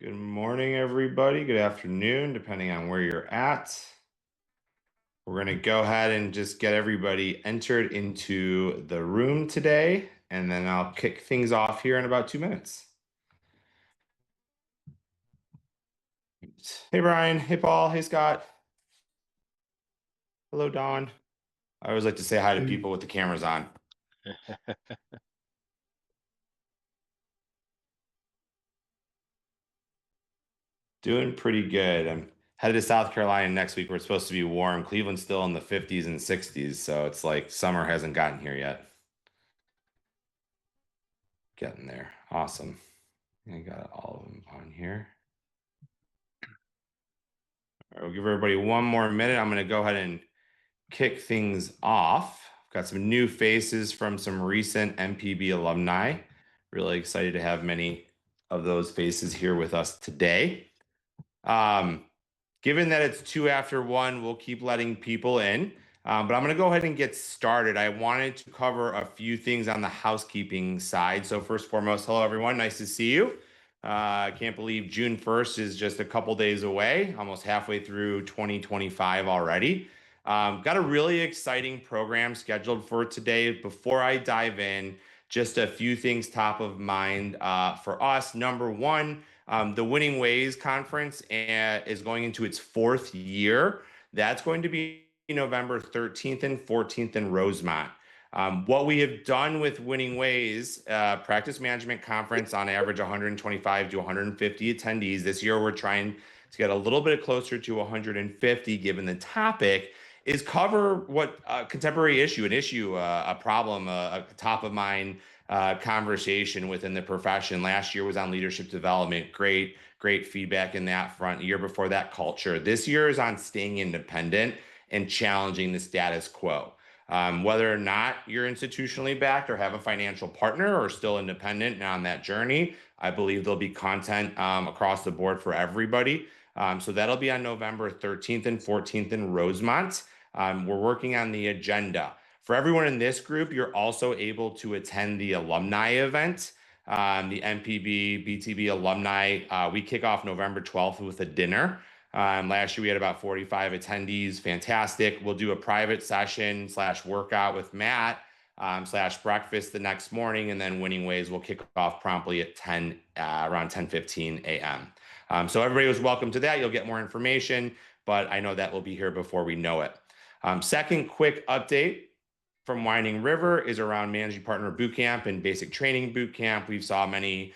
Good morning, everybody. Good afternoon, depending on where you're at. We're going to go ahead and just get everybody entered into the room today, and then I'll kick things off here in about 2 minutes. Hey, Brian. Hey, Paul. Hey, Scott. Hello, Dawn. I always like to say hi to people with the cameras on. Doing pretty good. I'm headed to South Carolina next week where it's supposed to be warm. Cleveland's still in the 50s and 60s, so it's like summer hasn't gotten here yet. Getting there. Awesome. I got all of them on here. All right, we'll give everybody one more minute. I'm going to go ahead and kick things off. I've got some new faces from some recent MPB alumni. Really excited to have many of those faces here with us today. Given that it's 2 after 1, we'll keep letting people in. But I'm going to go ahead and get started. I wanted to cover a few things on the housekeeping side. So first and foremost, hello, everyone. Nice to see you. I can't believe June 1st is just a couple days away, almost halfway through 2025 already. Got a really exciting program scheduled for today. Before I dive in, just a few things top of mind for us. Number one, the Winning Ways Conference is going into its 4th year. That's going to be November 13th and 14th in Rosemont. What we have done with Winning Ways Practice Management Conference, on average 125 to 150 attendees. This year we're trying to get a little bit closer to 150 given the topic, is cover what contemporary issue, a problem, a top of mind conversation within the profession. Last year was on leadership development. Great feedback in that front. The year before that, culture. This year is on staying independent and challenging the status quo. Whether or not you're institutionally backed or have a financial partner or still independent and on that journey, I believe there'll be content across the board for everybody. So that'll be on November 13th and 14th in Rosemont. We're working on the agenda. For everyone in this group, you're also able to attend the alumni event, the MPB BTB alumni. We kick off November 12th with a dinner. Last year we had about 45 attendees. Fantastic. We'll do a private session / workout with Matt / breakfast the next morning, and then Winning Ways will kick off promptly at around 10:15 a.m. So everybody was welcome to that. You'll get more information, but I know that will be here before we know it. Second quick update from Winding River is around Managing Partner Bootcamp and Basic Training Bootcamp. We've saw many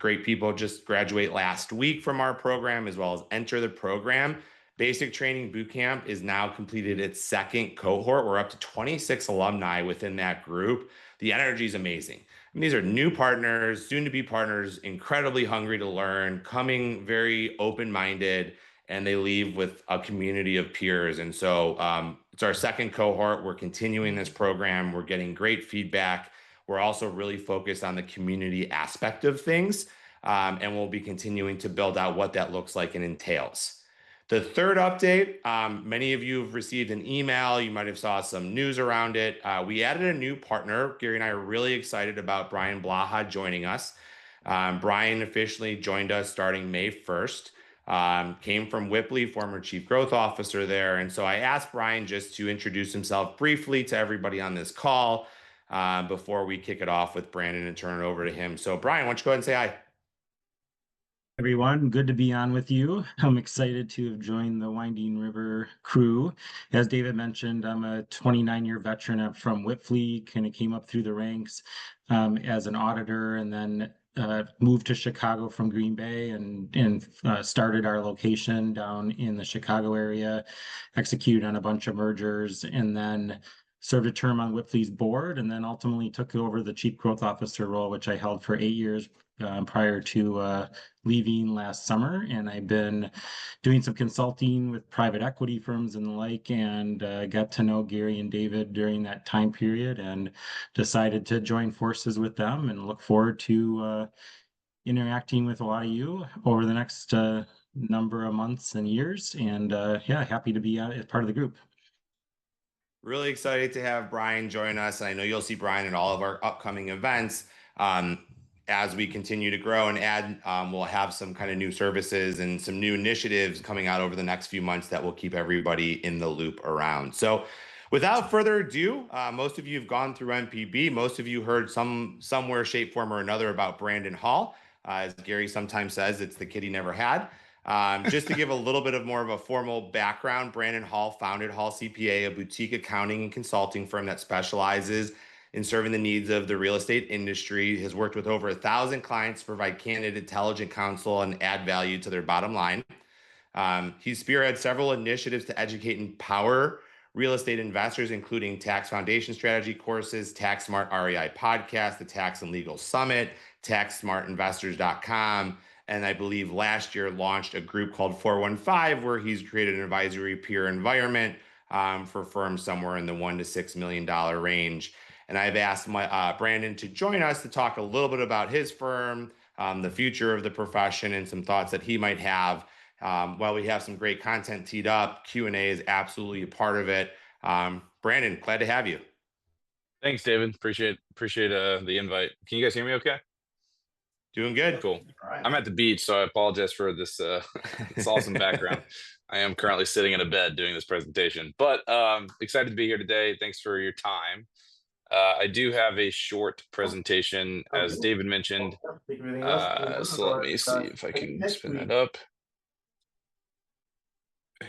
great people just graduate last week from our program, as well as enter the program. Basic Training Bootcamp is now completed its 2nd cohort. We're up to 26 alumni within that group. The energy is amazing. I mean, these are new partners, soon-to-be partners, incredibly hungry to learn, coming very open-minded, and they leave with a community of peers. And so it's our 2nd cohort. We're continuing this program. We're getting great feedback. We're also really focused on the community aspect of things, and we'll be continuing to build out what that looks like and entails. The third update, many of you have received an email. You might have saw some news around it. We added a new partner. Gary and I are really excited about Brian Blaha joining us. Brian officially joined us starting May 1st. Came from Whipley, former chief growth officer there. And so I asked Brian just to introduce himself briefly to everybody on this call before we kick it off with Brandon and turn it over to him. So Brian, why don't you go ahead and say hi? Everyone, good to be on with you. I'm excited to have joined the Winding River crew. As David mentioned, I'm a 29-year veteran from Whitfleet, kind of came up through the ranks as an auditor, and then moved to Chicago from Green Bay and started our location down in the Chicago area, executed on a bunch of mergers, and then served a term on Whitfleet's board, and then ultimately took over the chief growth officer role, which I held for 8 years prior to leaving last summer. And I've been doing some consulting with private equity firms and the like, and got to know Gary and David during that time period and decided to join forces with them and look forward to interacting with a lot of you over the next number of months and years. And yeah, happy to be as part of the group. Really excited to have Brian join us. And I know you'll see Brian at all of our upcoming events. as we continue to grow and add, we'll have some kind of new services and some new initiatives coming out over the next few months that will keep everybody in the loop around. So, without further ado, most of you have gone through MPB. Most of you heard somewhere, shape, form, or another about Brandon Hall. As Gary sometimes says, it's the kid he never had. Just to give a little bit of more of a formal background, Brandon Hall founded Hall CPA, a boutique accounting and consulting firm that specializes in serving the needs of the real estate industry, has worked with over 1,000 clients to provide candid, intelligent counsel and add value to their bottom line. He's spearheaded several initiatives to educate and empower real estate investors, including tax foundation strategy courses, Tax Smart REI podcast, the Tax and Legal Summit, TaxSmartInvestors.com, and I believe last year launched a group called 415, where he's created an advisory peer environment for firms somewhere in the $1 to $6 million range. And I've asked Brandon to join us to talk a little bit about his firm, the future of the profession, and some thoughts that he might have. While we have some great content teed up, Q&A is absolutely a part of it. Brandon, glad to have you. Thanks, David. Appreciate the invite. Can you guys hear me okay? Doing good. Cool. I'm at the beach, so I apologize for this this awesome background. I am currently sitting in a bed doing this presentation, but excited to be here today. Thanks for your time. I do have a short presentation, as David mentioned. So let me see if I can spin that up. And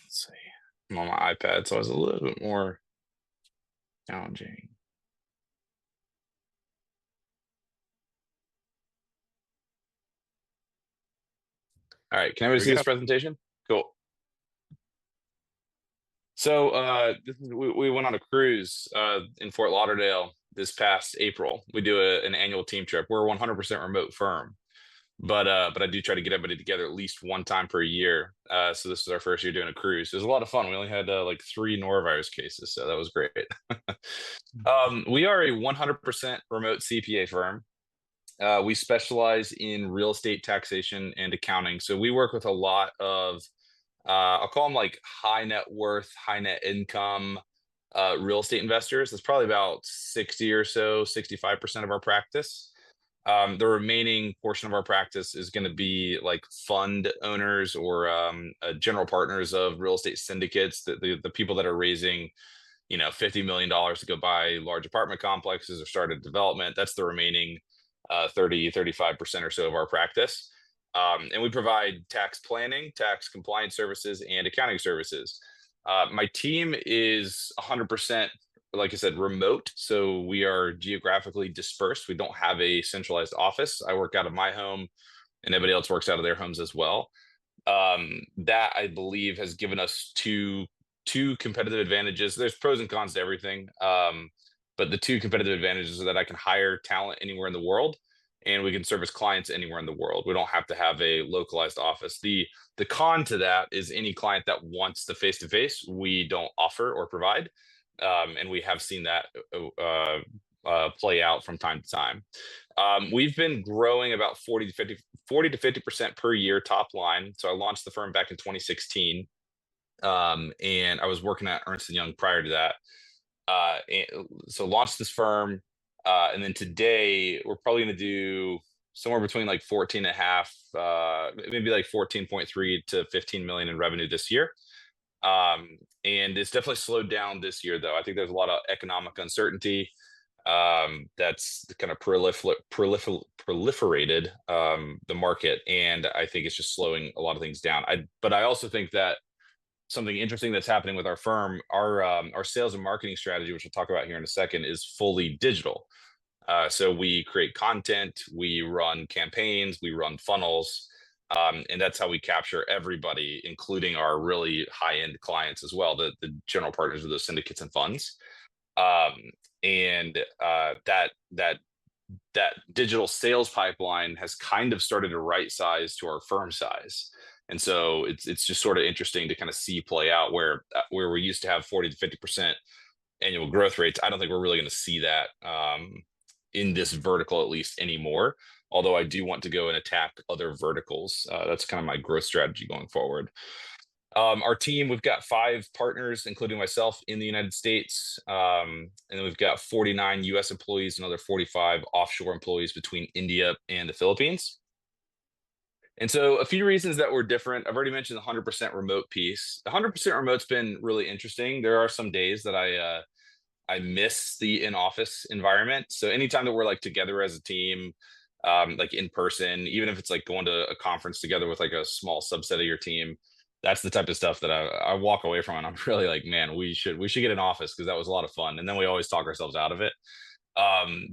let's see. I'm on my iPad, so it's a little bit more challenging. All right, can everybody see this presentation? Cool. So we went on a cruise in Fort Lauderdale this past April. We do an annual team trip. We're a 100% remote firm, but I do try to get everybody together at least one time per year. So this is our first year doing a cruise. It was a lot of fun. We only had like 3 norovirus cases, so that was great. We are a 100% remote CPA firm. We specialize in real estate taxation and accounting. So we work with a lot of, I'll call them like high net worth, high net income real estate investors. That's probably about 60 or so, 65% of our practice. The remaining portion of our practice is going to be like fund owners or general partners of real estate syndicates, the people that are raising, $50 million to go buy large apartment complexes or start a development. That's the remaining 35% or so of our practice. And we provide tax planning, tax compliance services, and accounting services. My team is 100%, like I said, remote. So we are geographically dispersed. We don't have a centralized office. I work out of my home and everybody else works out of their homes as well. That I believe has given us two competitive advantages. There's pros and cons to everything. But the 2 competitive advantages are that I can hire talent anywhere in the world, and we can service clients anywhere in the world. We don't have to have a localized office. The con to that is any client that wants the face-to-face, we don't offer or provide. And we have seen that play out from time to time. We've been growing about 40 to 50% per year top line. So I launched the firm back in 2016. And I was working at Ernst & Young prior to that. So launched this firm, and then today we're probably going to do somewhere between like 14 and a half, maybe like 14.3 to 15 million in revenue this year. And it's definitely slowed down this year, though. I think there's a lot of economic uncertainty that's kind of proliferated the market, and I think it's just slowing a lot of things down. But I also think that something interesting that's happening with our firm, our sales and marketing strategy, which we'll talk about here in a second, is fully digital. So we create content, we run campaigns, we run funnels, and that's how we capture everybody, including our really high-end clients as well, the general partners of those syndicates and funds. And that digital sales pipeline has kind of started to right size to our firm size. And so it's just sort of interesting to kind of see play out where we used to have 40 to 50% annual growth rates. I don't think we're really going to see that in this vertical, at least, anymore. Although I do want to go and attack other verticals. That's kind of my growth strategy going forward. Our team, we've got 5 partners, including myself, in the United States. And then we've got 49 US employees, another 45 offshore employees between India and the Philippines. And so a few reasons that we're different. I've already mentioned the 100% remote piece. The 100% remote's been really interesting. There are some days that I miss the in-office environment. So anytime that we're like together as a team, like in person, even if it's like going to a conference together with like a small subset of your team, that's the type of stuff that I walk away from, and I'm really like, man, we should get an office, because that was a lot of fun. And then we always talk ourselves out of it.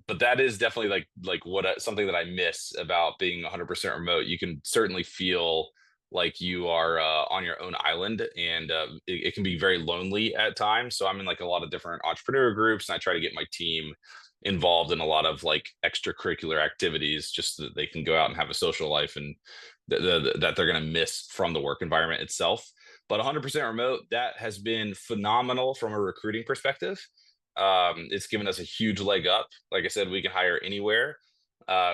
But that is definitely like something that I miss about being 100% remote. You can certainly feel like you are on your own island, and it can be very lonely at times. So I'm in like a lot of different entrepreneur groups, and I try to get my team involved in a lot of like extracurricular activities, just so that they can go out and have a social life, and that they're going to miss from the work environment itself. But 100% remote, that has been phenomenal from a recruiting perspective. It's given us a huge leg up. Like I said, we can hire anywhere.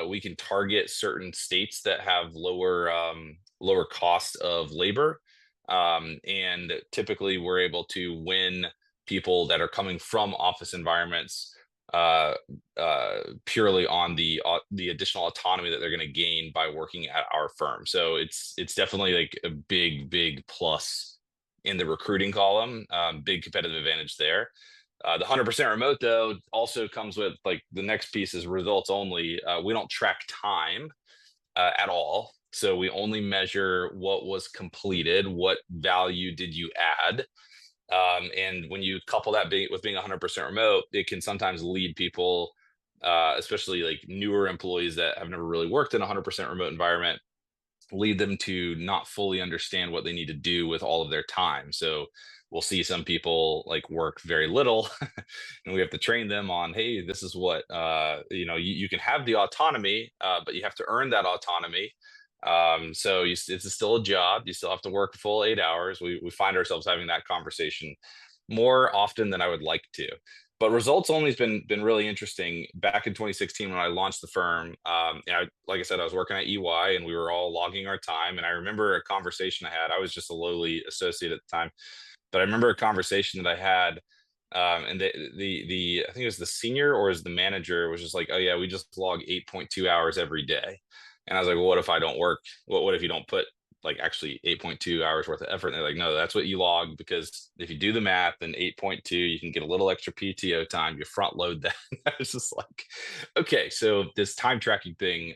We can target certain states that have lower cost of labor, and typically we're able to win people that are coming from office environments uh, purely on the additional autonomy that they're going to gain by working at our firm. So it's definitely like a big plus in the recruiting column. Big competitive advantage there. The 100% remote, though, also comes with like the next piece is results only. We don't track time at all. So we only measure what was completed, what value did you add. And when you couple that with being 100% remote, it can sometimes lead people, especially like newer employees that have never really worked in a 100% remote environment, lead them to not fully understand what they need to do with all of their time. So we'll see some people like work very little and we have to train them on, hey, this is what you can have the autonomy, but you have to earn that autonomy. So it's still a job. You still have to work a full 8 hours. We find ourselves having that conversation more often than I would like to. But results only has been really interesting. Back in 2016, when I launched the firm, like I said, I was working at EY, and we were all logging our time. And I remember a conversation I had. I was just a lowly associate at the time, but I remember a conversation that I had, and the I think it was the senior or is the manager was just like, oh yeah, we just log 8.2 hours every day. And I was like, well, what if I don't work? What if you don't put like actually 8.2 hours worth of effort? And they're like, no, that's what you log, because if you do the math, then 8.2, you can get a little extra PTO time. You front load that. I was just like, okay, so this time tracking thing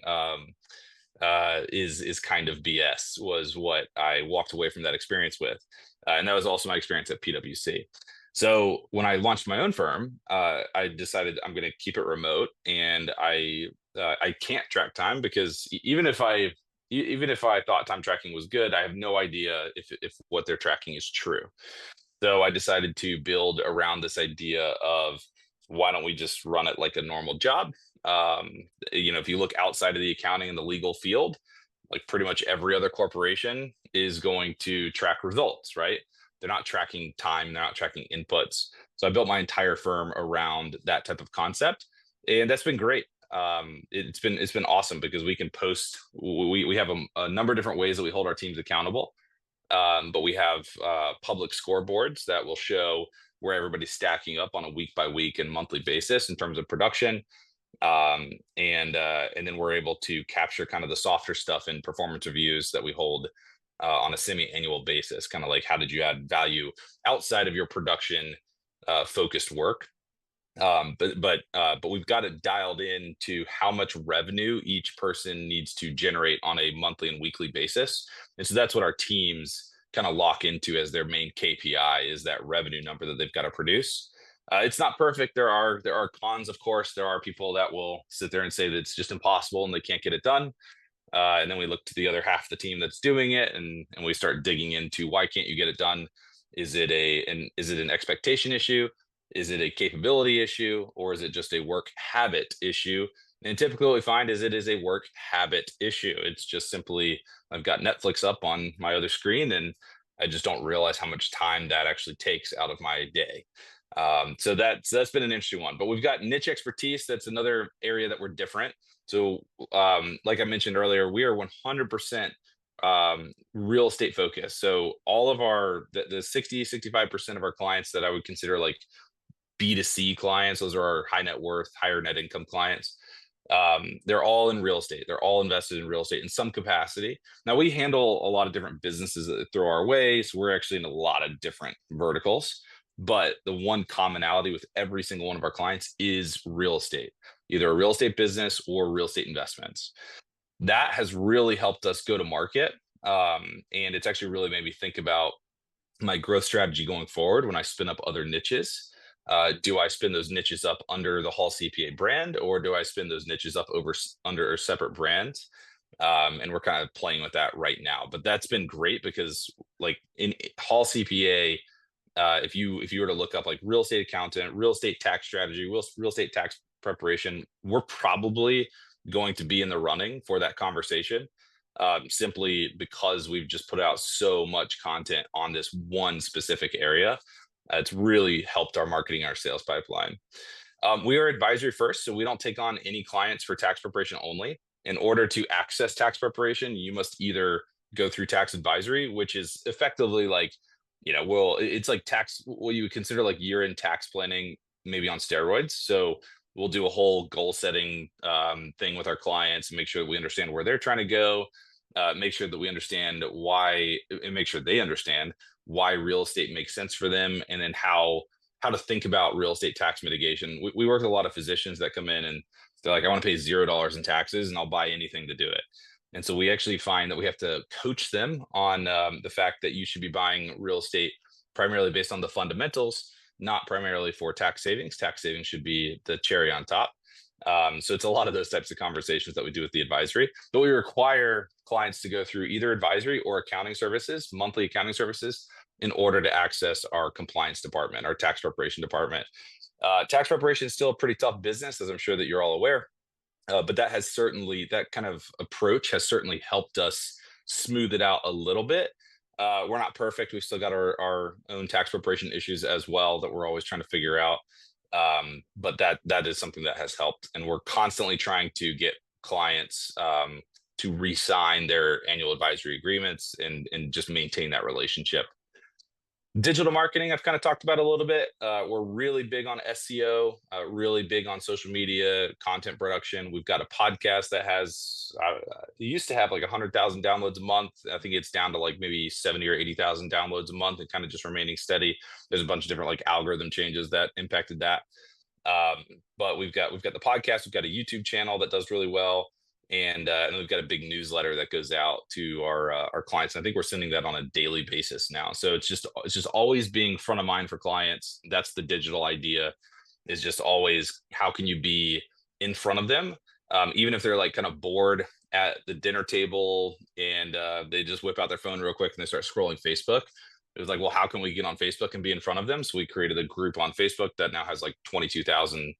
is kind of BS, was what I walked away from that experience with. And that was also my experience at PwC. So when I launched my own firm, I decided I'm going to keep it remote, and I can't track time, because even if I thought time tracking was good, I have no idea if what they're tracking is true. So I decided to build around this idea of, why don't we just run it like a normal job? If you look outside of the accounting and the legal field, like pretty much every other corporation is going to track results, right? They're not tracking time, they're not tracking inputs. So I built my entire firm around that type of concept, and that's been great. It's been awesome, because we can post. We have a number of different ways that we hold our teams accountable, but we have public scoreboards that will show where everybody's stacking up on a week by week and monthly basis in terms of production. And then we're able to capture kind of the softer stuff in performance reviews that we hold on a semi-annual basis, kind of like, how did you add value outside of your production focused work. But we've got it dialed in to how much revenue each person needs to generate on a monthly and weekly basis. And so that's what our teams kind of lock into as their main KPI, is that revenue number that they've got to produce. It's not perfect. There are cons, of course. There are people that will sit there and say that it's just impossible and they can't get it done. And then we look to the other half of the team that's doing it, and we start digging into, why can't you get it done? Is it an expectation issue? Is it a capability issue, or is it just a work habit issue? And typically what we find is it is a work habit issue. It's just simply, I've got Netflix up on my other screen, and I just don't realize how much time that actually takes out of my day. So that's been an interesting one. But we've got niche expertise. That's another area that we're different. So like I mentioned earlier, we are 100% real estate focused. So all of the 65% of our clients that I would consider like B2C clients, those are our high net worth, higher net income clients. They're all in real estate. They're all invested in real estate in some capacity. Now we handle a lot of different businesses that throw our way. So we're actually in a lot of different verticals. But the one commonality with every single one of our clients is real estate, either a real estate business or real estate investments. That has really helped us go to market. And it's actually really made me think about my growth strategy going forward when I spin up other niches. Do I spin those niches up under the Hall CPA brand, or do I spin those niches up under separate brands? And we're kind of playing with that right now. But that's been great because, like in Hall CPA, if you were to look up like real estate accountant, real estate tax strategy, real estate tax preparation, we're probably going to be in the running for that conversation. Simply because we've just put out so much content on this one specific area. It's really helped our marketing, our sales pipeline. We are advisory first, so we don't take on any clients for tax preparation only. In order to access tax preparation, you must either go through tax advisory, which is effectively like, it's like what you would consider like year-end tax planning, maybe on steroids. So we'll do a whole goal setting thing with our clients and make sure that we understand where they're trying to go, make sure that we understand why, and make sure they understand why real estate makes sense for them, and then how to think about real estate tax mitigation. We work with a lot of physicians that come in and they're like, I want to pay $0 in taxes and I'll buy anything to do it. And so we actually find that we have to coach them on the fact that you should be buying real estate primarily based on the fundamentals, not primarily for tax savings. Tax savings should be the cherry on top. So it's a lot of those types of conversations that we do with the advisory, but we require clients to go through either advisory or accounting services, monthly accounting services, in order to access our compliance department, our tax preparation department. Tax preparation is still a pretty tough business, as I'm sure that you're all aware. But that kind of approach has certainly helped us smooth it out a little bit. We're not perfect. We've still got our own tax preparation issues as well that we're always trying to figure out. But that is something that has helped. And we're constantly trying to get clients to re-sign their annual advisory agreements and just maintain that relationship. Digital marketing, I've kind of talked about a little bit. We're really big on SEO, really big on social media, content production. We've got a podcast that has, it used to have like 100,000 downloads a month. I think it's down to like maybe 70 or 80,000 downloads a month and kind of just remaining steady. There's a bunch of different like algorithm changes that impacted that. But we've got the podcast, we've got a YouTube channel that does really well. And we've got a big newsletter that goes out to our clients. And I think we're sending that on a daily basis now. So it's just always being front of mind for clients. That's the digital idea, is just always, how can you be in front of them? Even if they're like kind of bored at the dinner table and they just whip out their phone real quick and they start scrolling Facebook. It was like, well, how can we get on Facebook and be in front of them? So we created a group on Facebook that now has like 22,000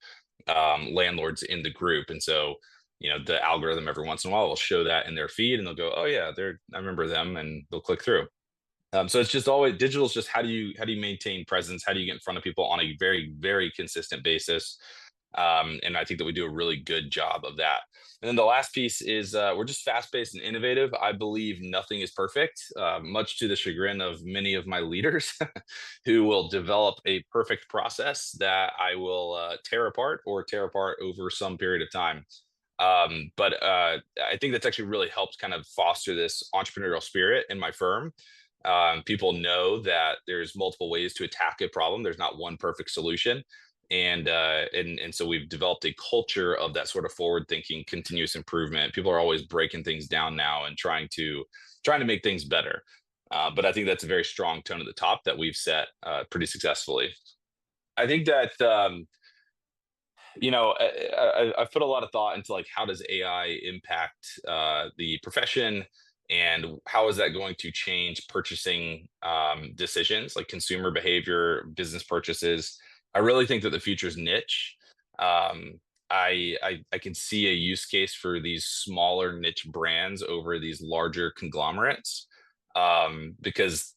landlords in the group. And so the algorithm every once in a while will show that in their feed and they'll go, oh yeah, I remember them, and they'll click through. So it's just always, digital is just how do you maintain presence? How do you get in front of people on a very, very consistent basis? And I think that we do a really good job of that. And then the last piece is we're just fast-paced and innovative. I believe nothing is perfect, much to the chagrin of many of my leaders who will develop a perfect process that I will tear apart over some period of time. But I think that's actually really helped kind of foster this entrepreneurial spirit in my firm. People know that there's multiple ways to attack a problem. There's not one perfect solution. And so we've developed a culture of that sort of forward thinking, continuous improvement. People are always breaking things down now and trying to make things better. But I think that's a very strong tone at the top that we've set pretty successfully. I think that I've put a lot of thought into like, how does AI impact the profession, and how is that going to change purchasing decisions, like consumer behavior, business purchases? I really think that the future is niche. I can see a use case for these smaller niche brands over these larger conglomerates, because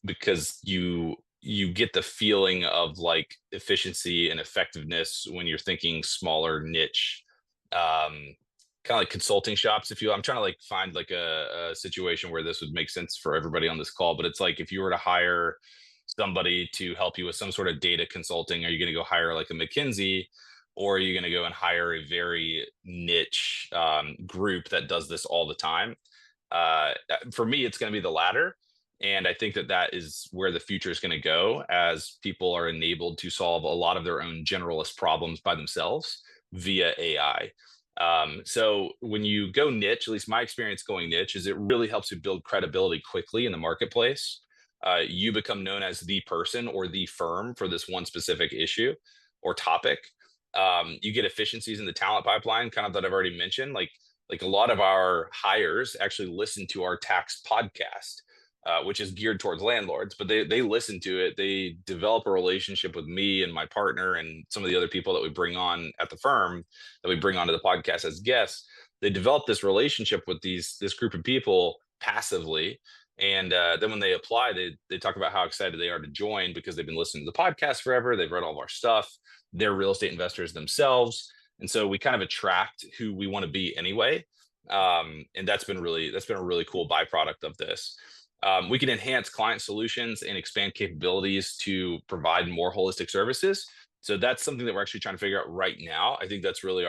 you get the feeling of like efficiency and effectiveness when you're thinking smaller niche kind of like consulting shops, if you will. I'm trying to like find like a situation where this would make sense for everybody on this call. But it's like if you were to hire somebody to help you with some sort of data consulting, are you going to go hire like a McKinsey, or are you going to go and hire a very niche group that does this all the time? For me, it's going to be the latter. And I think that that is where the future is going to go, as people are enabled to solve a lot of their own generalist problems by themselves via AI. So when you go niche, at least my experience going niche is it really helps you build credibility quickly in the marketplace. You become known as the person or the firm for this one specific issue or topic. You get efficiencies in the talent pipeline, kind of that I've already mentioned. Like a lot of our hires actually listen to our tax podcast, which is geared towards landlords, but they listen to it. They develop a relationship with me and my partner and some of the other people that we bring on at the firm, that we bring onto the podcast as guests. They develop this relationship with this group of people passively. And then when they apply, they talk about how excited they are to join because they've been listening to the podcast forever. They've read all of our stuff. They're real estate investors themselves. And so we kind of attract who we want to be anyway. And that's been a really cool byproduct of this. We can enhance client solutions and expand capabilities to provide more holistic services. So that's something that we're actually trying to figure out right now. I think that's really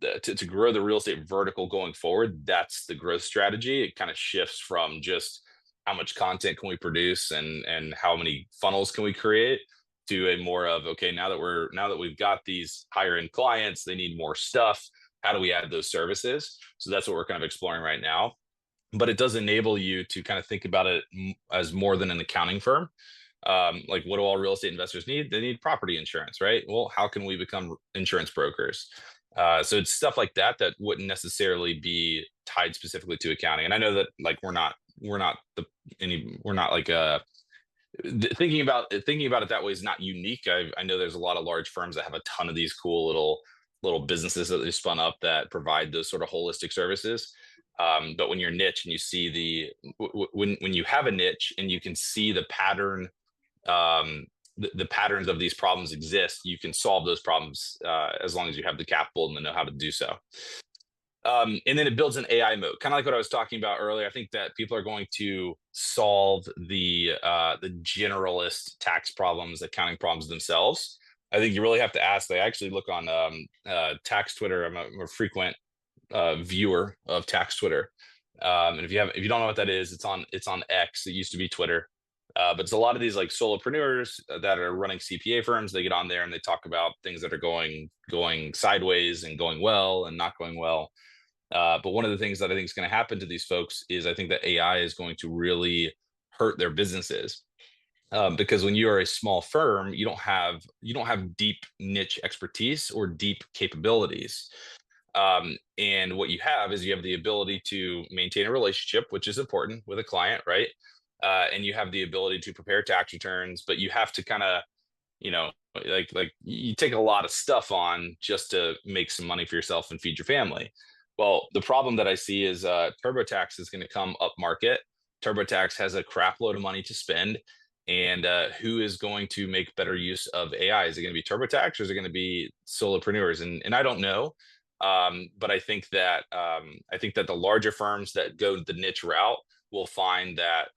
to grow the real estate vertical going forward. That's the growth strategy. It kind of shifts from just how much content can we produce and how many funnels can we create, to a more of, okay, now that we've got these higher end clients, they need more stuff. How do we add those services? So that's what we're kind of exploring right now. But it does enable you to kind of think about it as more than an accounting firm. Like, what do all real estate investors need? They need property insurance, right? Well, how can we become insurance brokers? So it's stuff like that that wouldn't necessarily be tied specifically to accounting. And I know that like we're not like thinking about it that way is not unique. I know there's a lot of large firms that have a ton of these cool little businesses that they spun up that provide those sort of holistic services. But when you're niche and you see when you have a niche and you can see the pattern, the patterns of these problems exist, you can solve those problems as long as you have the capital and the know how to do so. And then it builds an AI moat, kind of like what I was talking about earlier. I think that people are going to solve the generalist tax problems, accounting problems themselves. I think you really have to ask. They actually look on tax Twitter. I'm a frequent viewer of tax Twitter, and if you don't know what that is, it's on X. It used to be Twitter, but it's a lot of these like solopreneurs that are running CPA firms. They get on there and they talk about things that are going sideways and going well and not going well. But one of the things that I think is going to happen to these folks is I think that AI is going to really hurt their businesses. Because when you are a small firm, you don't have deep niche expertise or deep capabilities. And what you have is you have the ability to maintain a relationship, which is important with a client, right? And you have the ability to prepare tax returns, but you have to kind of, like you take a lot of stuff on just to make some money for yourself and feed your family. Well, the problem that I see is TurboTax is going to come up market. TurboTax has a crap load of money to spend. And who is going to make better use of AI? Is it going to be TurboTax or is it going to be solopreneurs? And I don't know. But I think that the larger firms that go the niche route will find that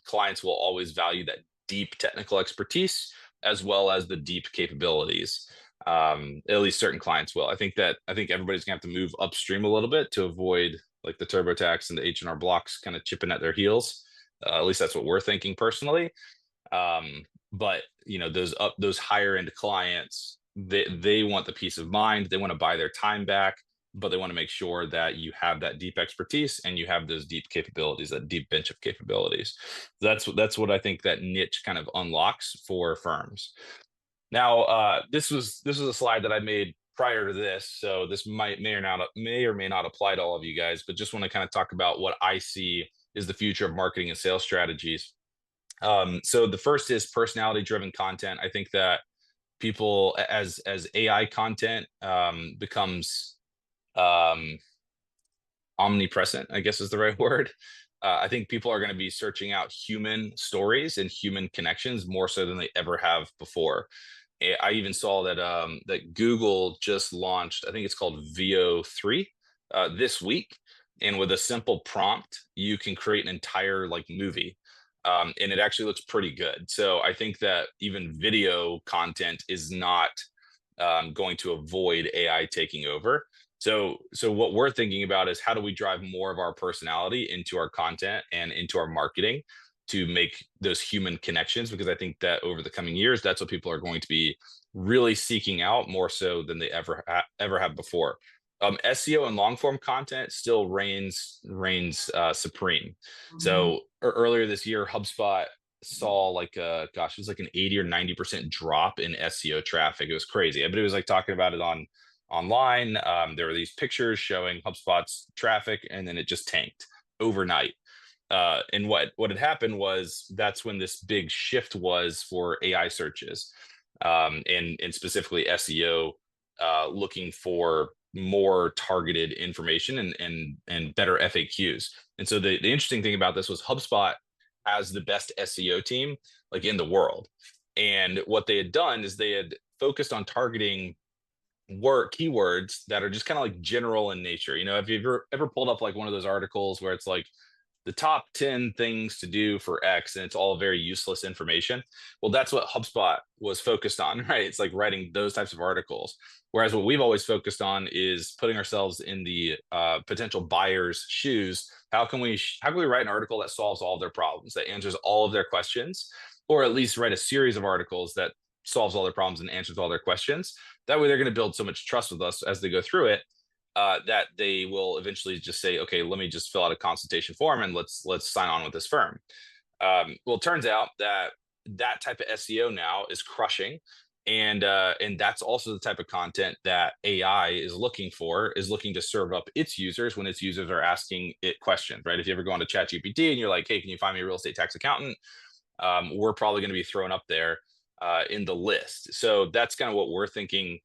clients will always value that deep technical expertise as well as the deep capabilities. At least certain clients will. I think everybody's gonna have to move upstream a little bit to avoid like the TurboTax and the H&R Blocks kind of chipping at their heels. At least that's what we're thinking personally. But those higher end clients, they want the peace of mind. They want to buy their time back, but they want to make sure that you have that deep expertise and you have those deep capabilities, that deep bench of capabilities. That's what I think that niche kind of unlocks for firms. Now, this was a slide that I made prior to this, so this may or may not apply to all of you guys, but just want to kind of talk about what I see is the future of marketing and sales strategies. So the first is personality driven content. I think that people, as AI content becomes omnipresent, I guess is the right word. I think people are going to be searching out human stories and human connections more so than they ever have before. I even saw that that Google just launched, I think it's called VO3. this week. And with a simple prompt, you can create an entire like movie. And it actually looks pretty good. So I think that even video content is not going to avoid AI taking over. So what we're thinking about is how do we drive more of our personality into our content and into our marketing to make those human connections? Because I think that over the coming years, that's what people are going to be really seeking out more so than they ever have before. SEO and long form content still reigns supreme. So earlier this year, HubSpot saw like it was like an 80 or 90% drop in SEO traffic. It was crazy. Everybody was like talking about it online. There were these pictures showing HubSpot's traffic, and then it just tanked overnight. And what had happened was that's when this big shift was for AI searches, and specifically SEO, looking for more targeted information and better FAQs. And so the interesting thing about this was HubSpot has the best SEO team like in the world. And what they had done is they had focused on targeting keywords that are just kind of like general in nature. You know, have you ever pulled up like one of those articles where it's like the top 10 things to do for X, and it's all very useless information? Well, that's what HubSpot was focused on, right? It's like writing those types of articles. Whereas what we've always focused on is putting ourselves in the potential buyer's shoes. How can we write an article that solves all of their problems, that answers all of their questions, or at least write a series of articles that solves all their problems and answers all their questions? That way, they're going to build so much trust with us as they go through it, that they will eventually just say, okay, let me just fill out a consultation form and let's sign on with this firm. Well, it turns out that type of SEO now is crushing. And that's also the type of content that AI is looking to serve up its users when its users are asking it questions, right? If you ever go on to ChatGPT and you're like, hey, can you find me a real estate tax accountant? We're probably going to be thrown up there in the list. So that's kind of what we're thinking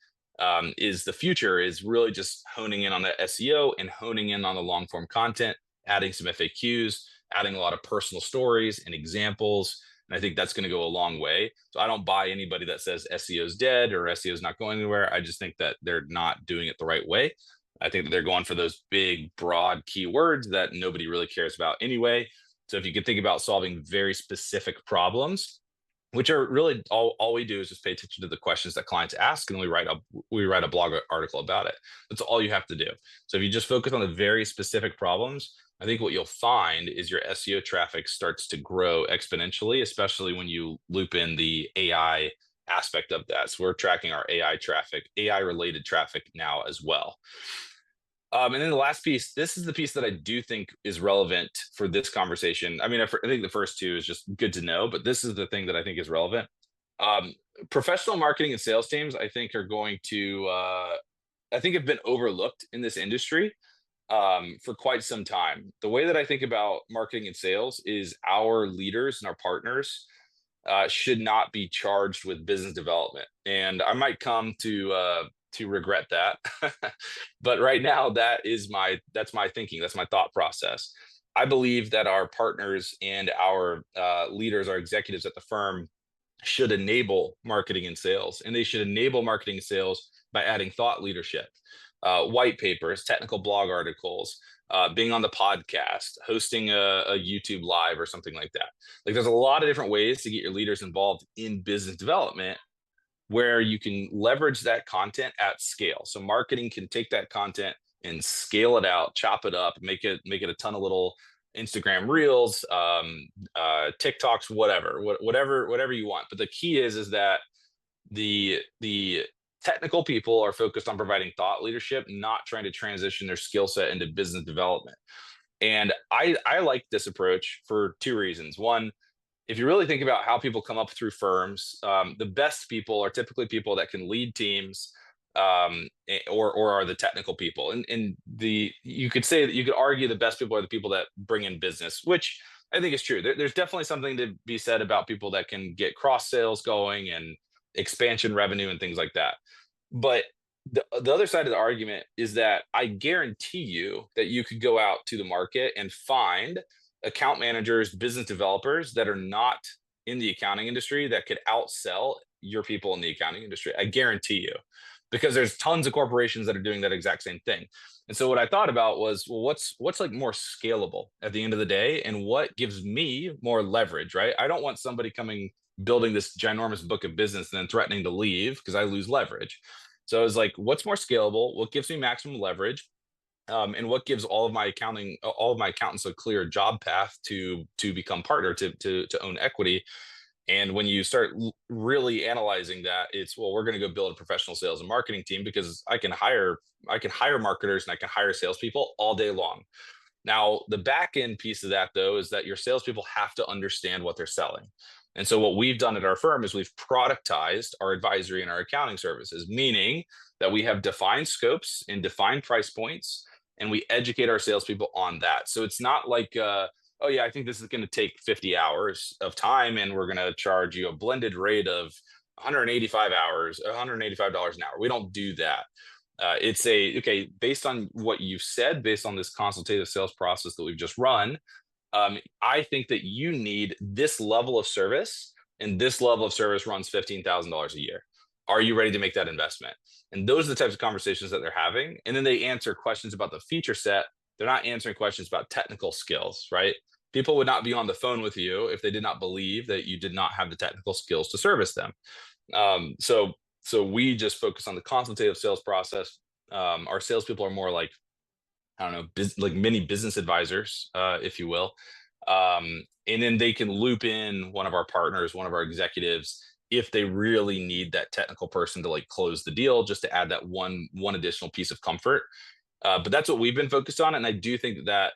is the future, is really just honing in on the SEO and honing in on the long form content, adding some FAQs, adding a lot of personal stories and examples. And I think that's going to go a long way. So I don't buy anybody that says SEO is dead or SEO is not going anywhere. I just think that they're not doing it the right way. I think that they're going for those big, broad keywords that nobody really cares about anyway. So if you could think about solving very specific problems, which are really all we do is just pay attention to the questions that clients ask, and we write a blog article about it. That's all you have to do. So if you just focus on the very specific problems, I think what you'll find is your SEO traffic starts to grow exponentially, especially when you loop in the AI aspect of that. So we're tracking our AI traffic, AI related traffic now as well. And then the last piece, this is the piece that I do think is relevant for this conversation. I mean, I think the first two is just good to know, but this is the thing that I think is relevant. Professional marketing and sales teams, I think, are going to, I think have been overlooked in this industry for quite some time. The way that I think about marketing and sales is our leaders and our partners should not be charged with business development. And I might come to regret that. But right now, that's my thinking. That's my thought process. I believe that our partners and our leaders, our executives at the firm, should enable marketing and sales. And they should enable marketing and sales by adding thought leadership, white papers, technical blog articles, being on the podcast, hosting a YouTube live or something like that. Like, there's a lot of different ways to get your leaders involved in business development, where you can leverage that content at scale. So marketing can take that content and scale it out, chop it up, make it a ton of little Instagram reels, TikToks, whatever you want. But the key is that the technical people are focused on providing thought leadership, not trying to transition their skill set into business development. And I like this approach for two reasons. One, if you really think about how people come up through firms, the best people are typically people that can lead teams, or are the technical people. And you could say that you could argue the best people are the people that bring in business, which I think is true. There's definitely something to be said about people that can get cross sales going and expansion revenue and things like that. But the other side of the argument is that I guarantee you that you could go out to the market and find account managers, business developers that are not in the accounting industry that could outsell your people in the accounting industry. I guarantee you, because there's tons of corporations that are doing that exact same thing. And so what I thought about was, well, what's like more scalable at the end of the day, and what gives me more leverage, right? I don't want somebody coming building this ginormous book of business and then threatening to leave because I lose leverage. So I was like, what's more scalable? What gives me maximum leverage? And what gives all of my accountants a clear job path to become partner, to own equity. And when you start really analyzing that, it's, well, we're going to go build a professional sales and marketing team, because I can hire marketers and I can hire salespeople all day long. Now, the back end piece of that, though, is that your salespeople have to understand what they're selling. And so what we've done at our firm is we've productized our advisory and our accounting services, meaning that we have defined scopes and defined price points, and we educate our salespeople on that. So it's not like, oh yeah, I think this is going to take 50 hours of time, and we're going to charge you a blended rate of 185 hours, $185 an hour. We don't do that. It's okay, based on what you've said, based on this consultative sales process that we've just run, I think that you need this level of service, and this level of service runs $15,000 a year. Are you ready to make that investment? And those are the types of conversations that they're having. And then they answer questions about the feature set. They're not answering questions about technical skills, right? People would not be on the phone with you if they did not believe that you did not have the technical skills to service them. So we just focus on the consultative sales process. Our salespeople are more like, I don't know, like mini business advisors, if you will. And then they can loop in one of our partners, one of our executives, if they really need that technical person to like close the deal, just to add that one additional piece of comfort. But that's what we've been focused on. And I do think that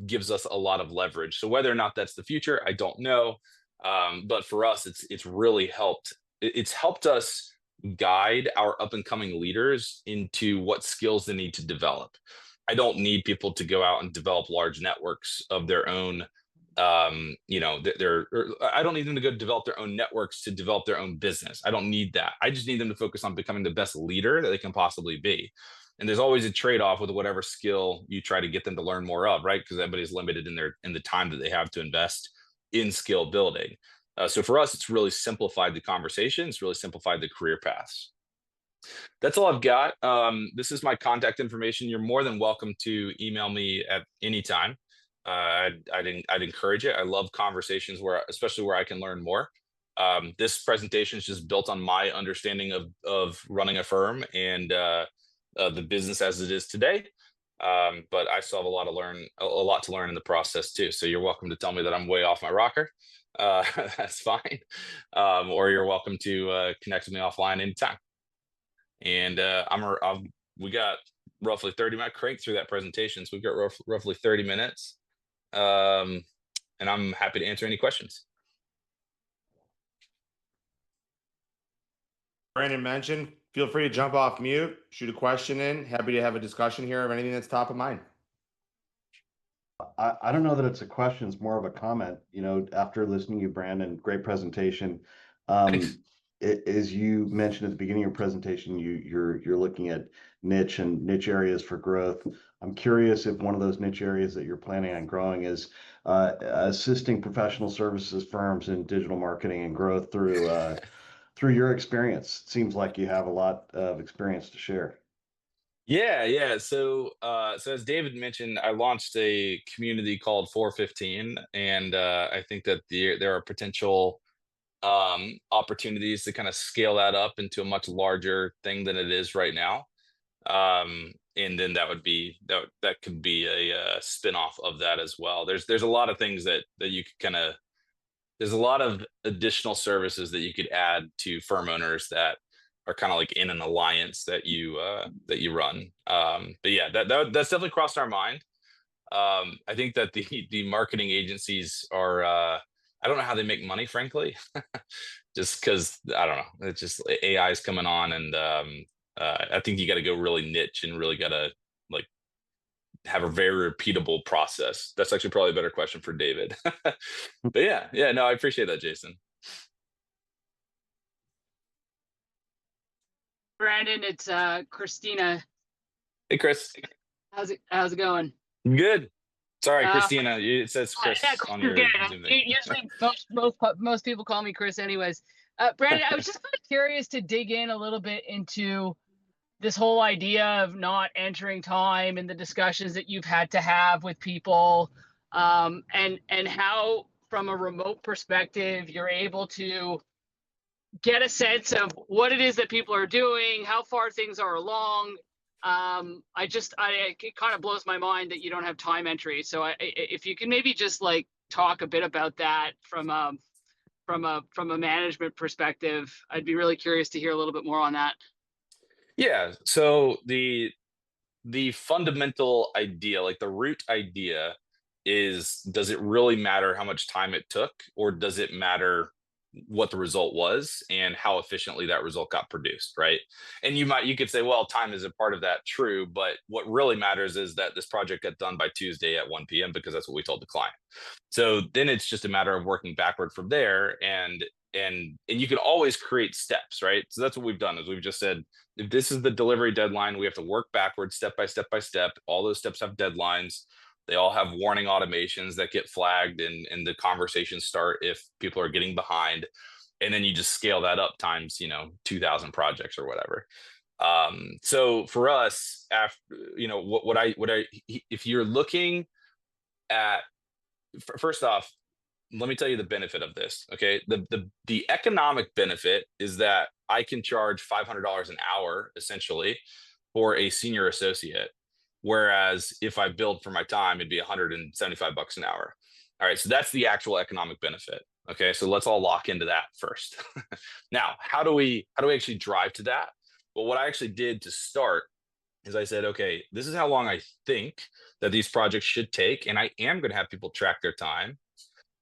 gives us a lot of leverage. So whether or not that's the future, I don't know. But for us, it's really helped. It's helped us guide our up and coming leaders into what skills they need to develop. I don't need people to go out and develop large networks of their own. I don't need them to go develop their own networks to develop their own business. I don't need that. I just need them to focus on becoming the best leader that they can possibly be. And there's always a trade-off with whatever skill you try to get them to learn more of, right? Because everybody's limited in the time that they have to invest in skill building. So for us, it's really simplified the conversation. It's really simplified the career paths. That's all I've got. This is my contact information. You're more than welcome to email me at any time. I'd encourage it. I love conversations especially where I can learn more. This presentation is just built on my understanding of running a firm and the business as it is today. But I still have a lot to learn in the process too. So you're welcome to tell me that I'm way off my rocker. That's fine. Or you're welcome to connect with me offline anytime. And we got roughly 30 minutes, crank through that presentation. So we've got roughly 30 minutes. And I'm happy to answer any questions. Brandon mentioned, feel free to jump off mute, shoot a question in. Happy to have a discussion here of anything that's top of mind. I don't know that it's a question, it's more of a comment. After listening to you, Brandon, great presentation. As you mentioned at the beginning of your presentation, you're looking at niche areas for growth. I'm curious if one of those niche areas that you're planning on growing is assisting professional services firms in digital marketing and growth through your experience. It seems like you have a lot of experience to share. Yeah. So as David mentioned, I launched a community called 415, and I think that there are potential opportunities to kind of scale that up into a much larger thing than it is right now. And then that could be a spin-off of that as well. There's a lot of things that you could there's a lot of additional services that you could add to firm owners that are kind of like in an alliance that you run. But yeah, that's definitely crossed our mind. I think that the marketing agencies are I don't know how they make money, frankly, just because I don't know. It's just AI is coming on, and I think you got to go really niche and really got to like have a very repeatable process. That's actually probably a better question for David. But yeah, no, I appreciate that, Jason. Brandon, it's Christina. Hey, Chris. How's it going? Good. Sorry, Christina. It says Chris on your Zoom thing. Usually, most people call me Chris, anyways. Brandon, I was just kind of curious to dig in a little bit into this whole idea of not entering time and the discussions that you've had to have with people, and how from a remote perspective you're able to get a sense of what it is that people are doing, how far things are along. It kind of blows my mind that you don't have time entry. So if you can maybe just like talk a bit about that from a management perspective, I'd be really curious to hear a little bit more on that. Yeah. So the fundamental idea, like the root idea, is, does it really matter how much time it took, or does it matter what the result was and how efficiently that result got produced, right? And you could say, well, time is a part of that, true, but what really matters is that this project got done by Tuesday at 1 p.m. because that's what we told the client. So then it's just a matter of working backward from there, and you can always create steps, right? So that's what we've done, is we've just said, if this is the delivery deadline, we have to work backwards, step by step by step. All those steps have deadlines. They all have warning automations that get flagged, and the conversations start if people are getting behind. And then you just scale that up times, 2,000 projects or whatever. So for us, after, if you're looking at, first off, let me tell you the benefit of this. Okay. The economic benefit is that I can charge $500 an hour essentially for a senior associate. Whereas if I billed for my time, it'd be $175 an hour. All right. So that's the actual economic benefit. Okay. So let's all lock into that first. Now, how do we actually drive to that? Well, what I actually did to start is I said, okay, this is how long I think that these projects should take. And I am going to have people track their time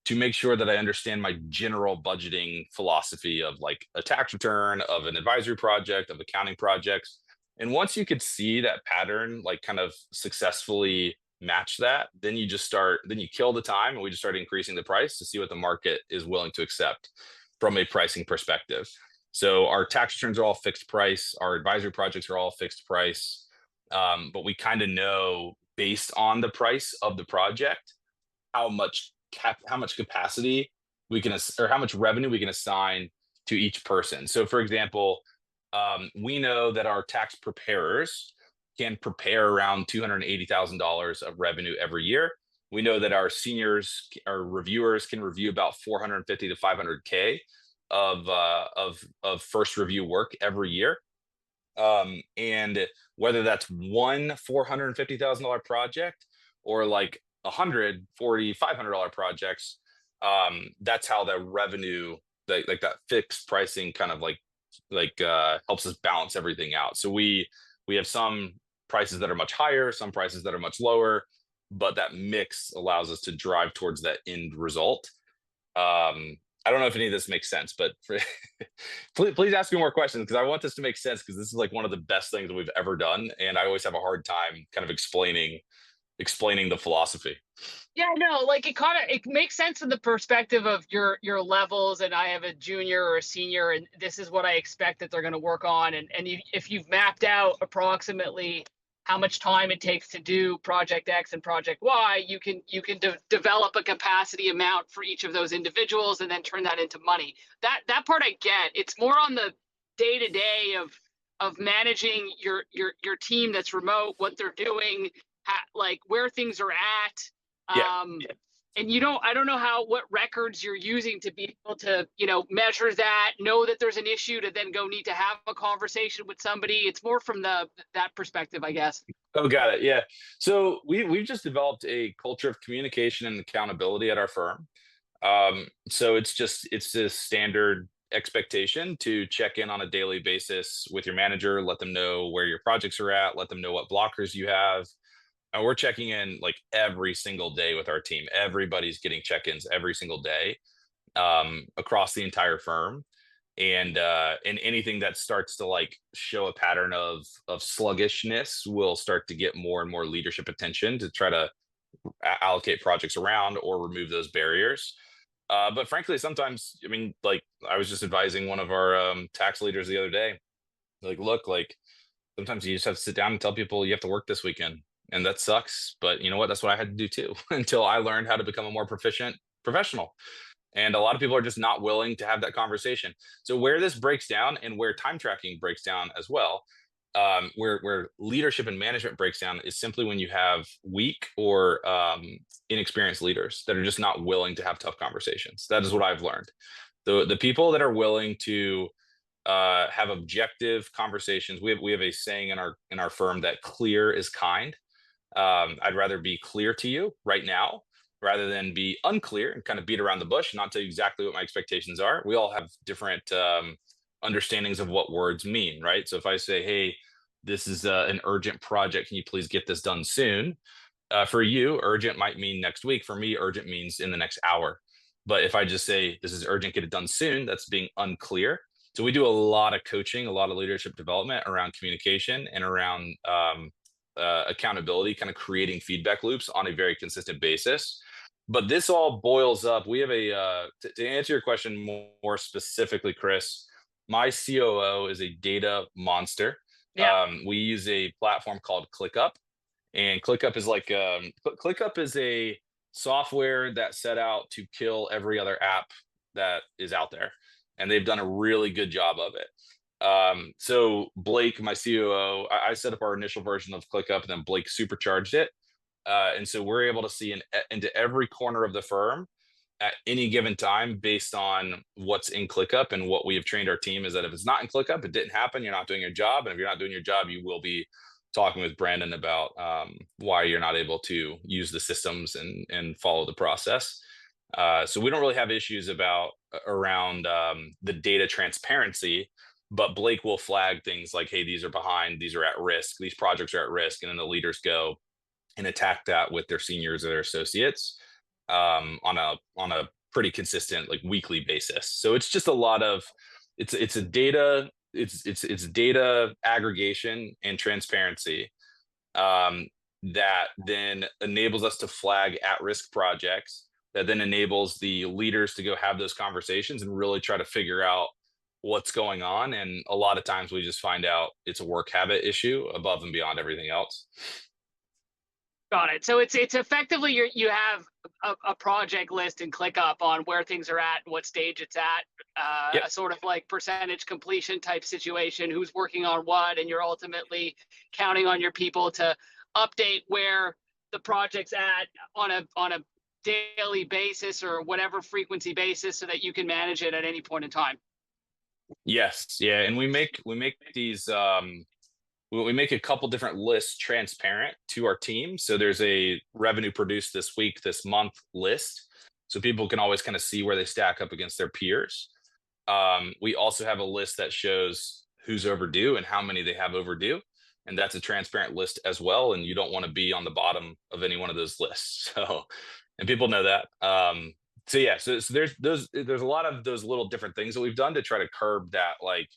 to make sure that I understand my general budgeting philosophy of like a tax return, of an advisory project, of accounting projects. And once you could see that pattern, like kind of successfully match that, then you kill the time, and we just start increasing the price to see what the market is willing to accept from a pricing perspective. So our tax returns are all fixed price. Our advisory projects are all fixed price. But we kind of know, based on the price of the project, how much capacity we can, or how much revenue we can assign to each person. So for example, we know that our tax preparers can prepare around $280,000 of revenue every year. We know that our seniors, our reviewers, can review about 450 to 500K of first review work every year. And whether that's one $450,000 project or like $500 projects, that's how the revenue, like that fixed pricing kind of like helps us balance everything out. So we have some prices that are much higher, some prices that are much lower, but that mix allows us to drive towards that end result. I don't know if any of this makes sense, but please ask me more questions, because I want this to make sense, because this is like one of the best things that we've ever done, and I always have a hard time kind of explaining the philosophy. Yeah, no, like it makes sense in the perspective of your levels, and I have a junior or a senior, and this is what I expect that they're going to work on, and if you've mapped out approximately how much time it takes to do project X and project Y, you can develop a capacity amount for each of those individuals and then turn that into money. That part I get. It's more on the day-to-day of managing your team that's remote, what they're doing, like where things are at. Yeah. And I don't know what records you're using to be able to, measure that, know that there's an issue, to then go need to have a conversation with somebody. It's more from that perspective, I guess. Oh, got it. Yeah. So we've just developed a culture of communication and accountability at our firm. So it's this standard expectation to check in on a daily basis with your manager, let them know where your projects are at, let them know what blockers you have. And we're checking in like every single day with our team. Everybody's getting check-ins every single day, across the entire firm. And anything that starts to like show a pattern of sluggishness will start to get more and more leadership attention to try to allocate projects around or remove those barriers. But frankly, sometimes, I mean, like I was just advising one of our tax leaders the other day, like, look, like sometimes you just have to sit down and tell people you have to work this weekend. And that sucks, but you know what? That's what I had to do too, until I learned how to become a more proficient professional. And a lot of people are just not willing to have that conversation. So where this breaks down, and where time tracking breaks down as well, Where leadership and management breaks down is simply when you have weak or inexperienced leaders that are just not willing to have tough conversations. That is what I've learned. The people that are willing to have objective conversations. We have a saying in our firm that clear is kind. I'd rather be clear to you right now rather than be unclear and kind of beat around the bush and not tell you exactly what my expectations are. We all have different understandings of what words mean, right? So if I say, hey, this is an urgent project, can you please get this done soon? For you, urgent might mean next week. For me, urgent means in the next hour. But if I just say, this is urgent, get it done soon, that's being unclear. So we do a lot of coaching, a lot of leadership development around communication and around accountability, kind of creating feedback loops on a very consistent basis. But this all boils up. We have to answer your question more specifically, Chris, my COO is a data monster. Yeah. We use a platform called ClickUp, and ClickUp is like ClickUp is a software that set out to kill every other app that is out there, and they've done a really good job of it. So Blake, my COO, I set up our initial version of ClickUp, and then Blake supercharged it, and so we're able to see into every corner of the firm at any given time based on what's in ClickUp. And what we have trained our team is that if it's not in ClickUp, it didn't happen. You're not doing your job. And if you're not doing your job, you will be talking with Brandon about why you're not able to use the systems and follow the process. So we don't really have issues around the data transparency, but Blake will flag things like, hey, these are behind, these are at risk, these projects are at risk. And then the leaders go and attack that with their seniors or their associates on a pretty consistent, like, weekly basis. So it's just a lot of it's data aggregation and transparency that then enables us to flag at-risk projects, that then enables the leaders to go have those conversations and really try to figure out what's going on. And a lot of times we just find out it's a work habit issue above and beyond everything else. Got it. So it's effectively you have a project list and ClickUp on where things are at and what stage it's at, Yep. a sort of like percentage completion type situation, who's working on what, and you're ultimately counting on your people to update where the project's at on a daily basis or whatever frequency basis so that you can manage it at any point in time. Yes. Yeah. And we make these we make a couple different lists transparent to our team. So there's a revenue produced this week, this month list, so people can always kind of see where they stack up against their peers. We also have a list that shows who's overdue and how many they have overdue, and that's a transparent list as well. And you don't want to be on the bottom of any one of those lists. So, and people know that. So yeah, so there's a lot of those little different things that we've done to try to curb that. Like,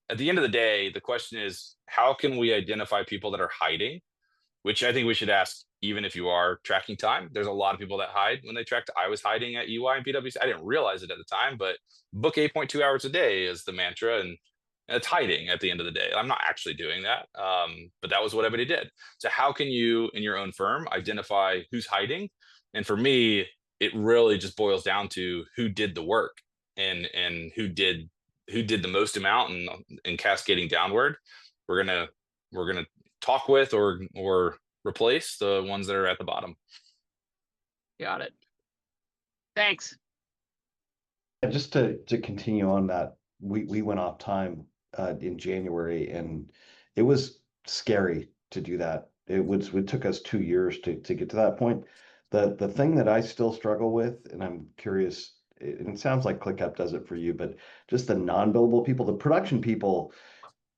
at the end of the day, the question is, how can we identify people that are hiding? Which I think we should ask, even if you are tracking time. There's a lot of people that hide when they tracked. I was hiding at EY and PwC. I didn't realize it at the time, but book 8.2 hours a day is the mantra, and it's hiding at the end of the day. I'm not actually doing that, but that was what everybody did. So how can you, in your own firm, identify who's hiding? And for me, it really just boils down to who did the work and who did the most amount, and cascading downward. We're gonna talk with or replace the ones that are at the bottom. Got it. Thanks. And just to continue on that, we went off time in January, and it was scary to do that. It took us 2 years to get to that point. The thing that I still struggle with, and I'm curious, and it sounds like ClickUp does it for you, but just the non-billable people, the production people,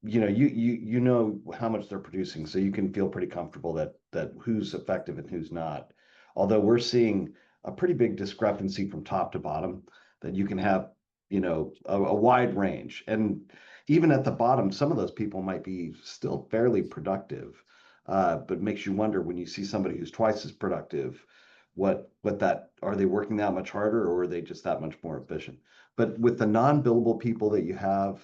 you know how much they're producing, so you can feel pretty comfortable that who's effective and who's not. Although we're seeing a pretty big discrepancy from top to bottom, that you can have, a wide range. And even at the bottom, some of those people might be still fairly productive, but makes you wonder when you see somebody who's twice as productive, are they working that much harder, or are they just that much more efficient? But with the non-billable people that you have,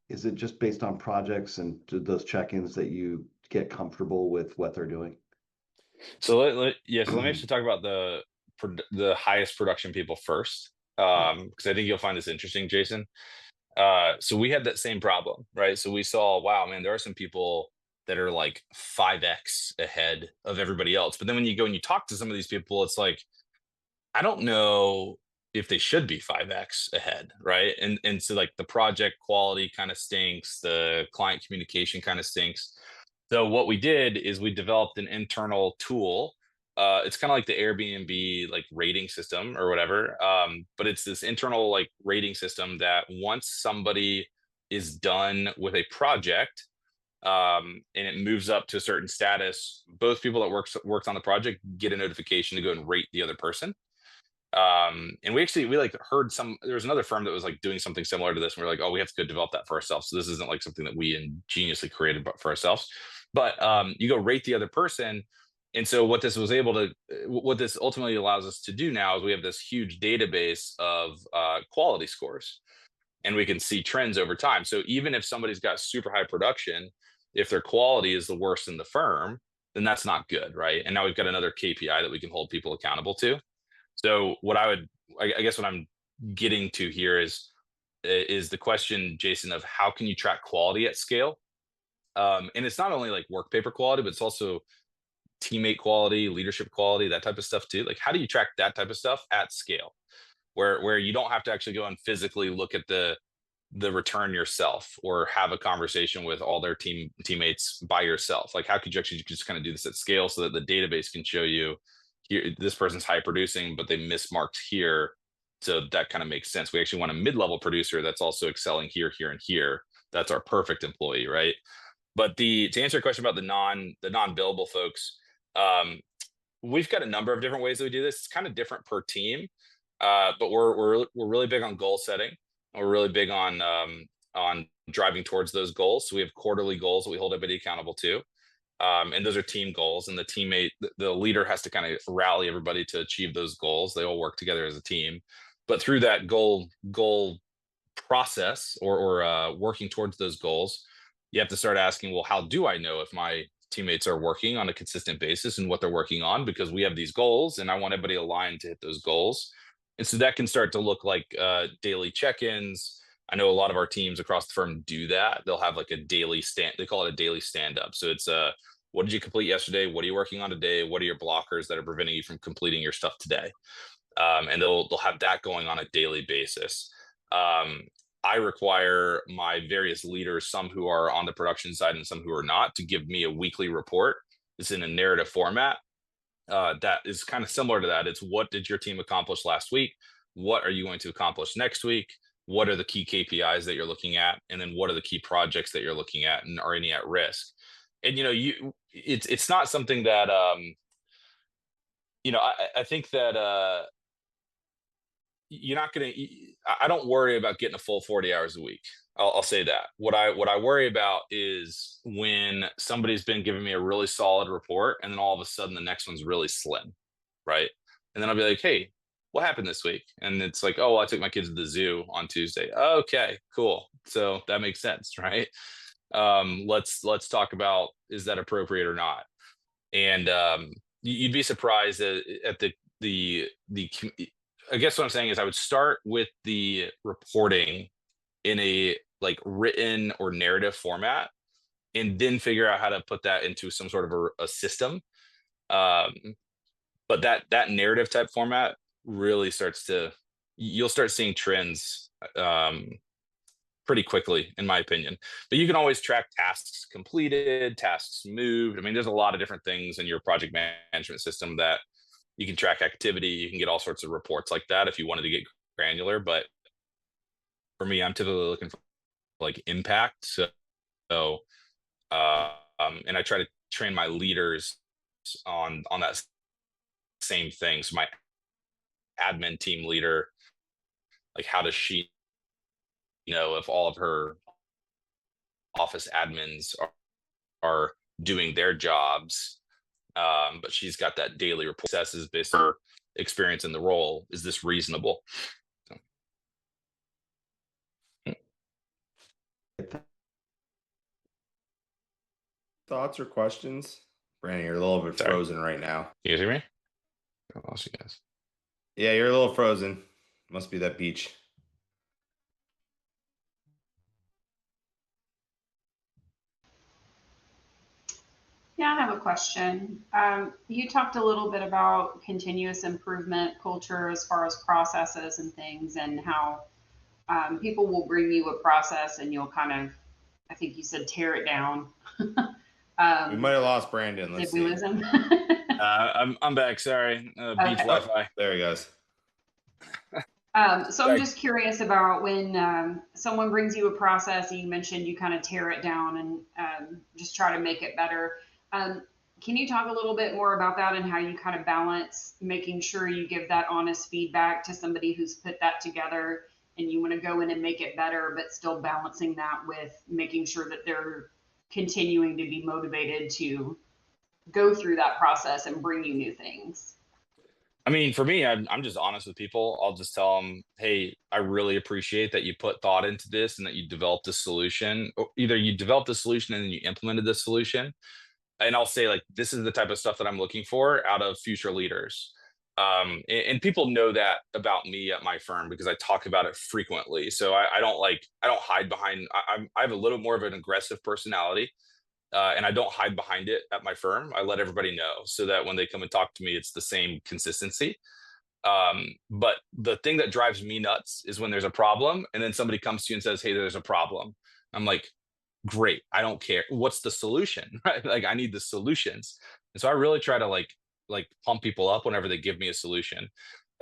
is it just based on projects and those check-ins that you get comfortable with what they're doing? So let me actually talk about the highest production people first, because I think you'll find this interesting, Jason. So we had that same problem, right? So we saw, wow, man, there are some people that are like 5x ahead of everybody else. But then when you go and you talk to some of these people, it's like, I don't know if they should be 5x ahead, right? And so like the project quality kind of stinks, the client communication kind of stinks. So what we did is we developed an internal tool. It's kind of like the Airbnb like rating system or whatever. But it's this internal like rating system that once somebody is done with a project, and it moves up to a certain status, both people that worked on the project get a notification to go and rate the other person. And we like heard there was another firm that was like doing something similar to this, and we are like, oh, we have to go develop that for ourselves. So this isn't like something that we ingeniously created but for ourselves. But you go rate the other person. And so what this ultimately allows us to do now is we have this huge database of quality scores, and we can see trends over time. So even if somebody's got super high production, if their quality is the worst in the firm, then that's not good, right? And now we've got another KPI that we can hold people accountable to. So I guess what I'm getting to here is the question, Jason, of how can you track quality at scale? And it's not only like work paper quality, but it's also teammate quality, leadership quality, that type of stuff too. Like, how do you track that type of stuff at scale, where you don't have to actually go and physically look at the return yourself or have a conversation with all their teammates by yourself? Like, how could you actually just kind of do this at scale so that the database can show you, here, this person's high producing, but they mismarked here. So that kind of makes sense. We actually want a mid-level producer that's also excelling here, here, and here. That's our perfect employee, right? But to answer your question about the non-billable folks, we've got a number of different ways that we do this. It's kind of different per team, but we're really big on goal setting. And we're really big on driving towards those goals. So we have quarterly goals that we hold everybody accountable to. And those are team goals, and the leader has to kind of rally everybody to achieve those goals. They all work together as a team, but through that goal process or working towards those goals, you have to start asking, well, how do I know if my teammates are working on a consistent basis and what they're working on? Because we have these goals, and I want everybody aligned to hit those goals. And so that can start to look like daily check-ins. I know a lot of our teams across the firm do that. They'll have like a daily they call it a daily stand-up. So it's what did you complete yesterday? What are you working on today? What are your blockers that are preventing you from completing your stuff today? And they'll have that going on a daily basis. I require my various leaders, some who are on the production side and some who are not, to give me a weekly report. It's in a narrative format. That is kind of similar to that. It's, what did your team accomplish last week? What are you going to accomplish next week? What are the key KPIs that you're looking at? And then what are the key projects that you're looking at, and are any at risk? And, it's not something that, I think that you're not going to, I don't worry about getting a full 40 hours a week. I'll say that. What I worry about is when somebody's been giving me a really solid report, and then all of a sudden the next one's really slim, right? And then I'll be like, hey, what happened this week? And it's like, oh, well, I took my kids to the zoo on Tuesday. Okay, cool. So that makes sense, right? Let's talk about, is that appropriate or not? And you'd be surprised at the I guess what I'm saying is I would start with the reporting in a like written or narrative format, and then figure out how to put that into some sort of a system. But that narrative type format really you'll start seeing trends pretty quickly, in my opinion. But you can always track tasks completed, tasks moved. I mean, there's a lot of different things in your project management system that you can track activity. You can get all sorts of reports like that if you wanted to get granular. But for me, I'm typically looking for like impact. So and I try to train my leaders on that same thing. So my admin team leader, like, how does she know if all of her office admins are doing their jobs? But she's got that daily report. Assesses based on her experience in the role. Is this reasonable? Thoughts or questions? Brandon, you're a little bit frozen right now. You guys hear me? I lost you guys. Yeah, you're a little frozen. Must be that beach. Yeah, I have a question. You talked a little bit about continuous improvement culture as far as processes and things, and how people will bring you a process and you'll kind of, I think you said, tear it down. We might have lost Brandon. Did Let's we see. lose him? I'm back. Sorry, beach Okay. Wi-Fi. There he goes. So I'm just curious about when someone brings you a process, and you mentioned you kind of tear it down and just try to make it better. Can you talk a little bit more about that and how you kind of balance making sure you give that honest feedback to somebody who's put that together and you want to go in and make it better, but still balancing that with making sure that they're continuing to be motivated to go through that process and bring you new things? I mean, for me, I'm just honest with people. I'll just tell them, hey, I really appreciate that you put thought into this and that you developed a solution. Or either you developed a solution and then you implemented the solution. And I'll say, like, this is the type of stuff that I'm looking for out of future leaders. And people know that about me at my firm because I talk about it frequently. So I don't hide behind, I have a little more of an aggressive personality. And I don't hide behind it at my firm. I let everybody know so that when they come and talk to me, it's the same consistency. But the thing that drives me nuts is when there's a problem and then somebody comes to you and says, hey, there's a problem. I'm like, great, I don't care. What's the solution? Right? Like, I need the solutions. And so I really try to like pump people up whenever they give me a solution.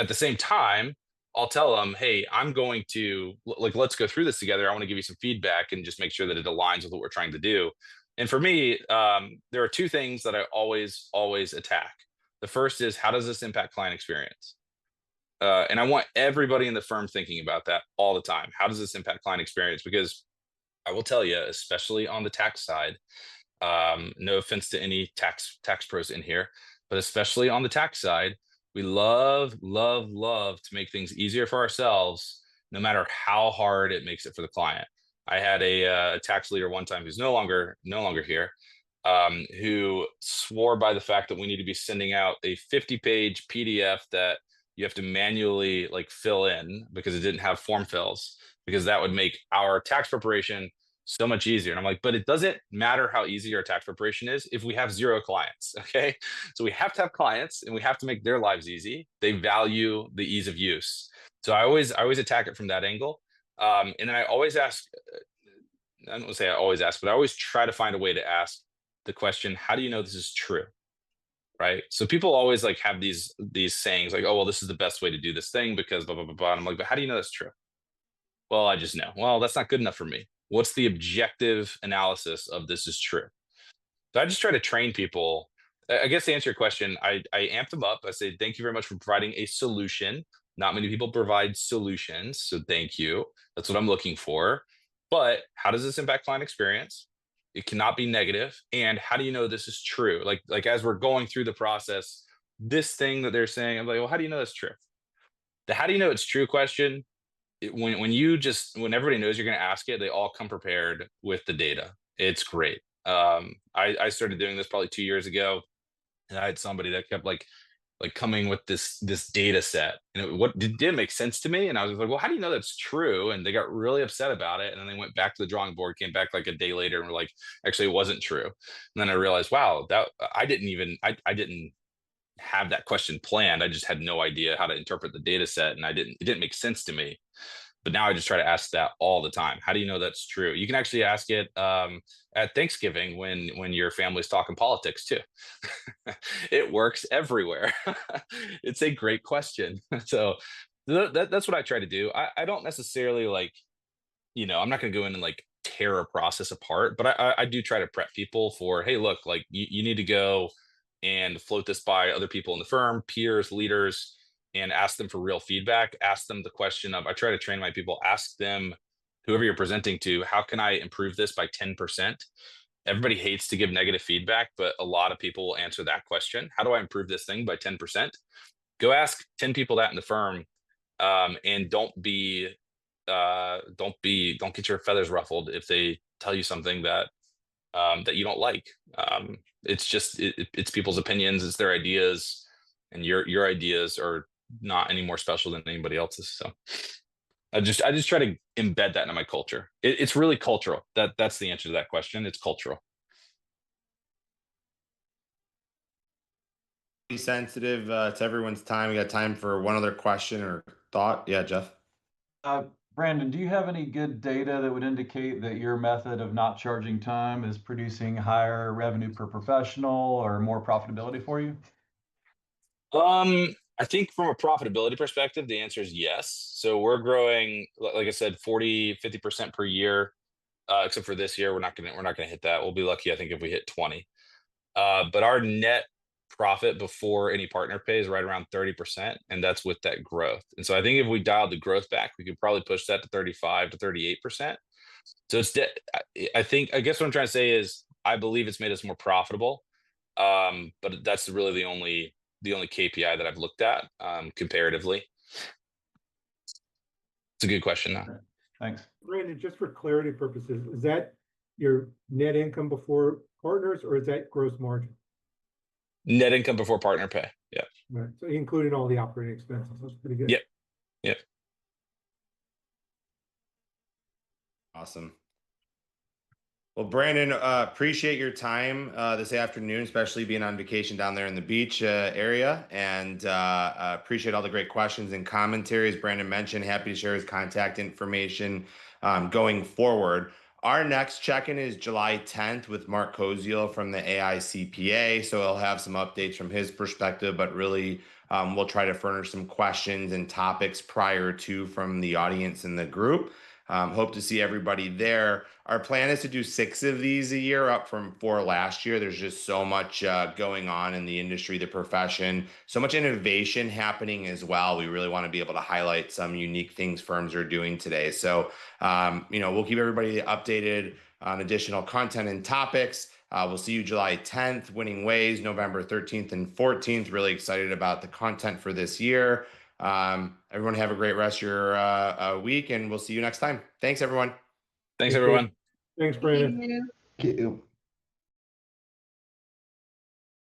At the same time, I'll tell them, hey, I'm going to let's go through this together. I want to give you some feedback and just make sure that it aligns with what we're trying to do. And for me, there are two things that I always attack. The first is, how does this impact client experience? And I want everybody in the firm thinking about that all the time. How does this impact client experience? Because I will tell you, especially on the tax side, no offense to any tax pros in here, but especially on the tax side, we love to make things easier for ourselves, no matter how hard it makes it for the client. I had a tax leader one time who's no longer here, who swore by the fact that we need to be sending out a 50-page PDF that you have to manually like fill in because it didn't have form fills, because that would make our tax preparation so much easier. And I'm like, but it doesn't matter how easy our tax preparation is if we have 0 clients. Okay. So we have to have clients and we have to make their lives easy. They value the ease of use. So I always attack it from that angle. And then I always ask, I don't want to say I always ask, but I always try to find a way to ask the question, how do you know this is true? Right. So people always like have these sayings like, oh, well, this is the best way to do this thing because blah, blah, blah, blah. And I'm like, but how do you know that's true? Well, I just know. Well, that's not good enough for me. What's the objective analysis of this is true? So I just try to train people. I guess to answer your question, I amp them up. I say, thank you very much for providing a solution. Not many people provide solutions. So thank you. That's what I'm looking for. But how does this impact client experience? It cannot be negative. And how do you know this is true? Like as we're going through the process, this thing that they're saying, I'm like, well, how do you know that's true? The how do you know it's true question, when everybody knows you're going to ask it, they all come prepared with the data. It's great. I started doing this probably 2 years ago, and I had somebody that kept like coming with this data set, and it didn't make sense to me. And I was like, well, how do you know that's true? And they got really upset about it. And then they went back to the drawing board, came back like a day later, and were like, actually, it wasn't true. And then I realized, wow, that I didn't have that question planned. I just had no idea how to interpret the data set, and it didn't make sense to me. But now I just try to ask that all the time. How do you know that's true? You can actually ask it at Thanksgiving when your family's talking politics too. It works everywhere. It's a great question. So that's what I try to do. I don't necessarily I'm not going to go in and like tear a process apart, but I do try to prep people for, hey, look, like you need to go and float this by other people in the firm, peers, leaders, and ask them for real feedback. Ask them the question of, I try to train my people, ask them, whoever you're presenting to, how can I improve this by 10%? Everybody hates to give negative feedback, but a lot of people will answer that question. How do I improve this thing by 10%? Go ask 10 people that in the firm, and don't get your feathers ruffled if they tell you something that you don't like. It's people's opinions, it's their ideas, and your ideas are not any more special than anybody else's. So I just try to embed that into my culture. It's really cultural. That's the answer to that question. It's cultural. sensitive to everyone's time. We got time for one other question or thought. Yeah, Jeff. Brandon, do you have any good data that would indicate that your method of not charging time is producing higher revenue per professional or more profitability for you? I think from a profitability perspective, the answer is yes. So we're growing, like I said, 40-50% per year. Except for this year, we're not gonna hit that. We'll be lucky, I think, if we hit 20. But our net profit before any partner pay is right around 30%, and that's with that growth. And so I think if we dialed the growth back, we could probably push that to 35 to 38%. So I guess what I'm trying to say is I believe it's made us more profitable. But that's really the only KPI that I've looked at comparatively. It's a good question though. Thanks. Brandon, just for clarity purposes, is that your net income before partners, or is that gross margin? Net income before partner pay. Yeah. Right. So including all the operating expenses. That's pretty good. Yep. Yep. Awesome. Well, Brandon, appreciate your time this afternoon, especially being on vacation down there in the beach area, and appreciate all the great questions and commentaries. Brandon mentioned, happy to share his contact information going forward. Our next check-in is July 10th with Mark Koziel from the AICPA, so he'll have some updates from his perspective, but really we'll try to furnish some questions and topics prior to from the audience in the group. Hope to see everybody there. Our plan is to do 6 of these a year, up from 4 last year. There's just so much going on in the industry, the profession, so much innovation happening as well. We really want to be able to highlight some unique things firms are doing today. So, we'll keep everybody updated on additional content and topics. We'll see you July 10th, Winning Ways, November 13th and 14th. Really excited about the content for this year. Everyone have a great rest of your week, and we'll see you next time. Thanks, everyone. Thanks, everyone. Thanks, Brandon. Thank you. Thank you.